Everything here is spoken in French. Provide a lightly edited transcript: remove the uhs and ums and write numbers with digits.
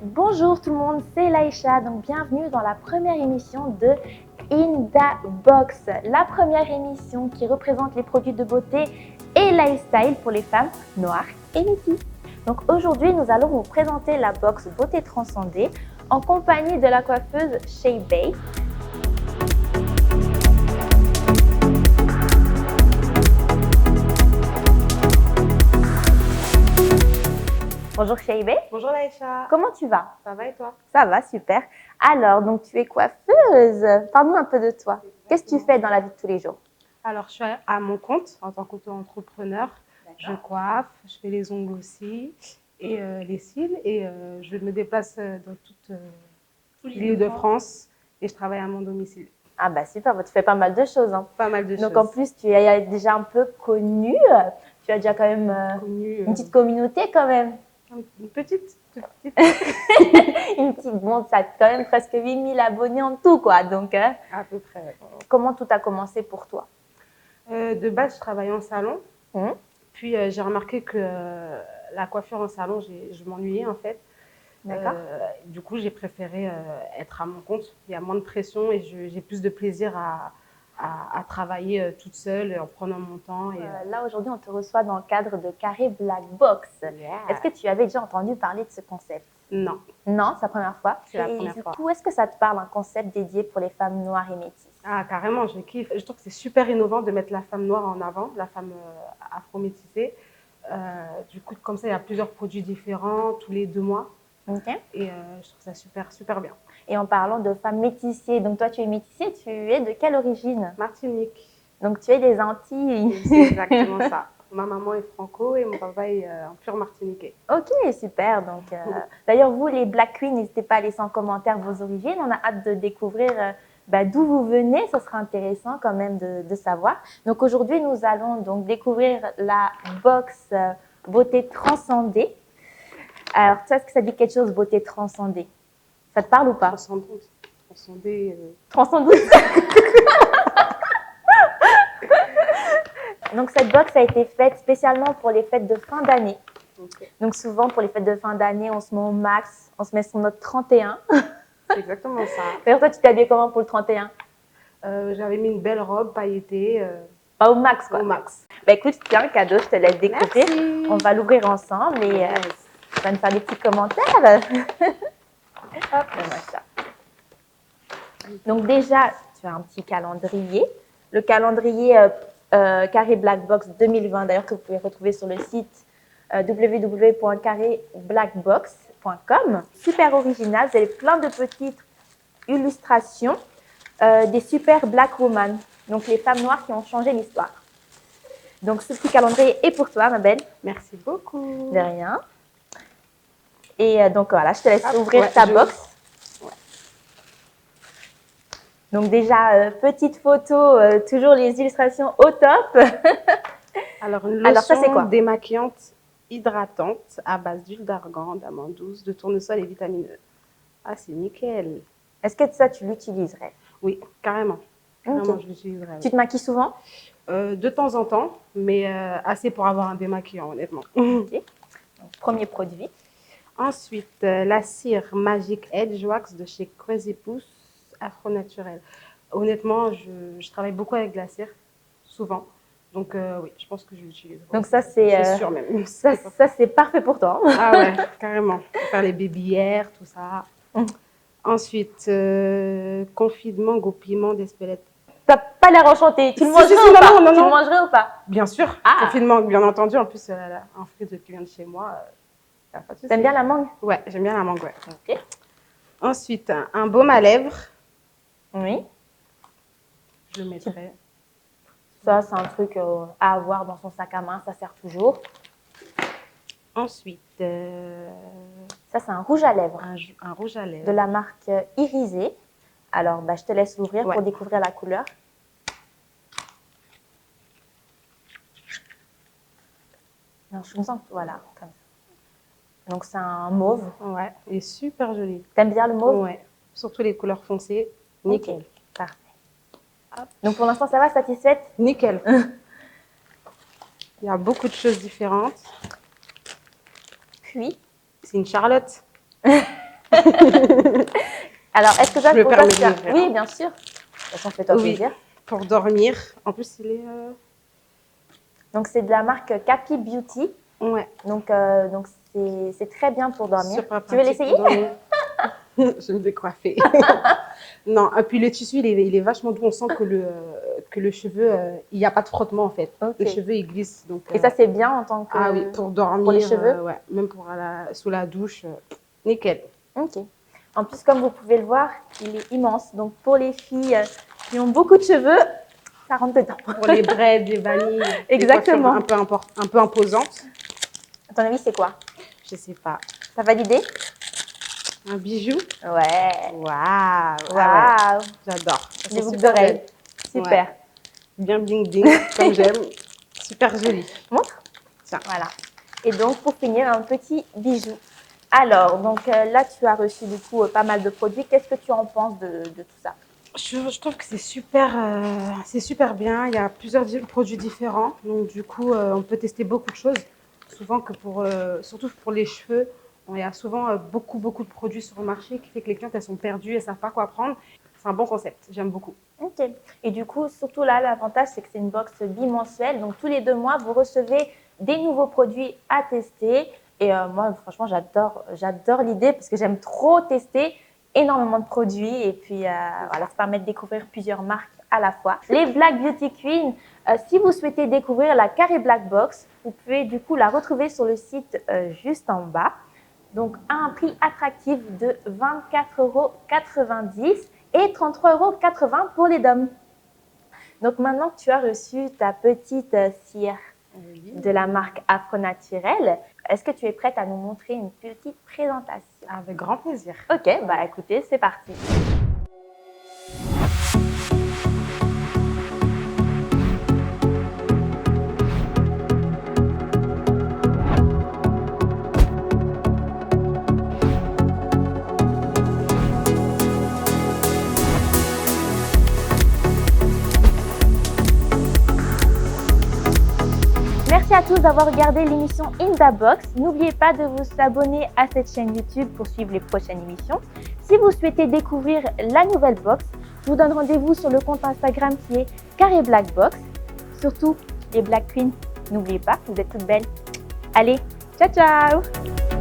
Bonjour tout le monde, c'est Laïcha, donc bienvenue dans la première émission de In the Box, la première émission qui représente les produits de beauté et lifestyle pour les femmes noires et métisses. Donc aujourd'hui, nous allons vous présenter la box Beauté Transcendée en compagnie de la coiffeuse Shaybay. Bonjour Shaybay. Bonjour Laïcha. Comment tu vas? Ça va et toi? Ça va, super. Alors, donc tu es coiffeuse. Parle-nous un peu de toi. Qu'est-ce que tu fais dans la vie de tous les jours? Alors, je suis à mon compte en tant qu'auto-entrepreneur. Je coiffe, je fais les ongles aussi et les cils. Et je me déplace dans toute l'île de France et je travaille à mon domicile. Ah bah super, tu fais pas mal de choses. Hein. Pas mal de choses. Donc en plus, tu es déjà un peu connue. Tu as déjà quand même une petite communauté quand même. Une petite. Une petite, bon, ça a quand même presque 8000 abonnés en tout quoi. Donc, à peu près. Comment tout a commencé pour toi? De base, je travaillais en salon. Puis j'ai remarqué que la coiffure en salon, je m'ennuyais en fait. D'accord. Du coup, j'ai préféré être à mon compte. Il y a moins de pression et j'ai plus de plaisir à travailler toute seule en prenant mon temps. Et, là, aujourd'hui, on te reçoit dans le cadre de Carré Black Box. Yeah. Est-ce que tu avais déjà entendu parler de ce concept? Non. Non, c'est la première fois. C'est la première fois. Du coup, est-ce que ça te parle, un concept dédié pour les femmes noires et métisses? Ah, carrément, je kiffe. Je trouve que c'est super innovant de mettre la femme noire en avant, la femme afro-métissée. Du coup, comme ça, il y a plusieurs produits différents tous les 2 mois. Okay. Et je trouve ça super bien. Et en parlant de femmes métissées, donc toi tu es métissée, tu es de quelle origine? Martinique. Donc tu es des Antilles. C'est exactement ça. Ma maman est franco et mon papa est un pur martiniquais. Ok, super. Donc, d'ailleurs, vous les Black Queens, n'hésitez pas à laisser en commentaire vos origines. On a hâte de découvrir d'où vous venez. Ce sera intéressant quand même de savoir. Donc aujourd'hui, nous allons donc découvrir la box Beauté Transcendée. Alors, tu sais, est-ce que ça dit quelque chose, Beauté Transcendée? Ça te parle ou pas? Transcendée. Transcendée. Donc, cette box a été faite spécialement pour les fêtes de fin d'année. Okay. Donc, souvent, pour les fêtes de fin d'année, on se met au max, on se met sur notre 31. C'est exactement ça. D'ailleurs, toi, tu t'es habillée comment pour le 31? J'avais mis une belle robe pailletée. Pas au max, quoi. Au max. Bah, écoute, tiens, cadeau, je te laisse découvrir. Merci. On va l'ouvrir ensemble et tu vas nous faire des petits commentaires. Hop, ça. Donc, déjà, tu as un petit calendrier. Le calendrier Carré Black Box 2020, d'ailleurs, que vous pouvez retrouver sur le site www.carréblackbox.com. Super original, vous avez plein de petites illustrations des super Black Women, donc les femmes noires qui ont changé l'histoire. Donc ce petit calendrier est pour toi, ma belle. Merci beaucoup. De rien. Et donc voilà, je te laisse ouvrir ta box. Ouais. Donc déjà, petite photo, toujours les illustrations au top. Alors, une lotion ça, c'est quoi? Démaquillante hydratante à base d'huile d'argan, d'amande douce, de tournesol et vitamine E. Ah, c'est nickel. Est-ce que ça, tu l'utiliserais? Oui, carrément. Carrément, Okay. je l'utiliserais. Tu te maquilles souvent? De temps en temps, mais assez pour avoir un démaquillant, honnêtement. Okay. Donc, premier produit. Ensuite, la cire Magic Edge Wax de chez Crazy Pouce Afro Naturel. Honnêtement, je travaille beaucoup avec de la cire, souvent. Donc oui, je pense que je l'utilise. Donc ça, c'est sûr même. Ça, c'est parfait pour toi. Ah ouais, carrément. Pour faire les babyères, tout ça. Ensuite, confit de mangue au piment d'Espelette. T'as pas l'air enchanté. Tu le mangerais si, ou pas? non. Tu le mangerais ou pas? Bien sûr. Ah. Confit de mangue, bien entendu. En plus, un fruit qui vient de chez moi. T'aimes bien la mangue? Ouais, j'aime bien la mangue, ouais. Ok. Ensuite, un baume à lèvres. Oui. Je le mettrai. Ça, c'est un truc à avoir dans son sac à main. Ça sert toujours. Ensuite, ça, c'est un rouge à lèvres. Un rouge à lèvres. De la marque Irisé. Alors, je te laisse l'ouvrir pour découvrir la couleur. Non, je me sens, voilà, comme ça. Donc, c'est un mauve. Ouais, il est super joli. T'aimes bien le mauve? Ouais, surtout les couleurs foncées. Nickel. Okay. Parfait. Hop. Donc, pour l'instant, ça va, satisfaite? Nickel. Il y a beaucoup de choses différentes. Puis, c'est une Charlotte. Alors, est-ce que toi, Je me pour toi, permets tu as... de l'ouvrir. Oui, bien sûr. De toute façon, fais-toi Oui, plaisir. pour dormir. En plus, il est... Donc, c'est de la marque Capi Beauty. Ouais, Donc c'est très bien pour dormir. super Tu veux pratique l'essayer? pour dormir. Je vais me décoiffer. Non, et puis le tissu, il est vachement doux. On sent que le cheveu, il n'y a pas de frottement en fait. Ok. Le cheveu, il glisse. Donc, Et ça, c'est bien en tant que... ah oui, pour dormir, pour les cheveux? ouais, même sous la douche, nickel. Ok. En plus, comme vous pouvez le voir, il est immense. Donc, pour les filles qui ont beaucoup de cheveux, ça rentre dedans. Pour les braids, les vanilles, Exactement. des coiffures un peu imposantes. À ton avis, c'est quoi? Je sais pas. T'as validé? Un bijou? Ouais. Waouh! Ah ouais, Waouh. j'adore. Elles Des sont boucles super d'oreilles. belles. Super. Ouais. Bien bling bling, comme j'aime. Super joli. Montre. Tiens. Voilà. Et donc, pour finir, un petit bijou. Alors, donc là, tu as reçu du coup pas mal de produits. Qu'est-ce que tu en penses de tout ça? Je trouve que c'est super bien. Il y a plusieurs produits différents. Donc, du coup, on peut tester beaucoup de choses. Souvent, surtout pour les cheveux, il y a souvent beaucoup de produits sur le marché qui fait que les clientes, elles sont perdues, elles ne savent pas quoi prendre. C'est un bon concept. J'aime beaucoup. Ok. Et du coup, surtout là, l'avantage, c'est que c'est une box bimensuelle. Donc, tous les 2 mois, vous recevez des nouveaux produits à tester. Et moi, franchement, j'adore l'idée parce que j'aime trop tester énormément de produits. Et puis, voilà, ça permet de découvrir plusieurs marques à la fois. Les Black Beauty Queen, si vous souhaitez découvrir la Carré Black Box, vous pouvez du coup la retrouver sur le site juste en bas. Donc, à un prix attractif de 24,90 € et 33,80 € pour les dames. Donc maintenant que tu as reçu ta petite cire de la marque Afro Naturel, est-ce que tu es prête à nous montrer une petite présentation? Avec grand plaisir. Ok, bah écoutez, c'est parti. Merci à tous d'avoir regardé l'émission In The Box. N'oubliez pas de vous abonner à cette chaîne YouTube pour suivre les prochaines émissions. Si vous souhaitez découvrir la nouvelle box, je vous donne rendez-vous sur le compte Instagram qui est Carré Black Box. Surtout, les Black Queens, n'oubliez pas, vous êtes toutes belles. Allez, ciao ciao!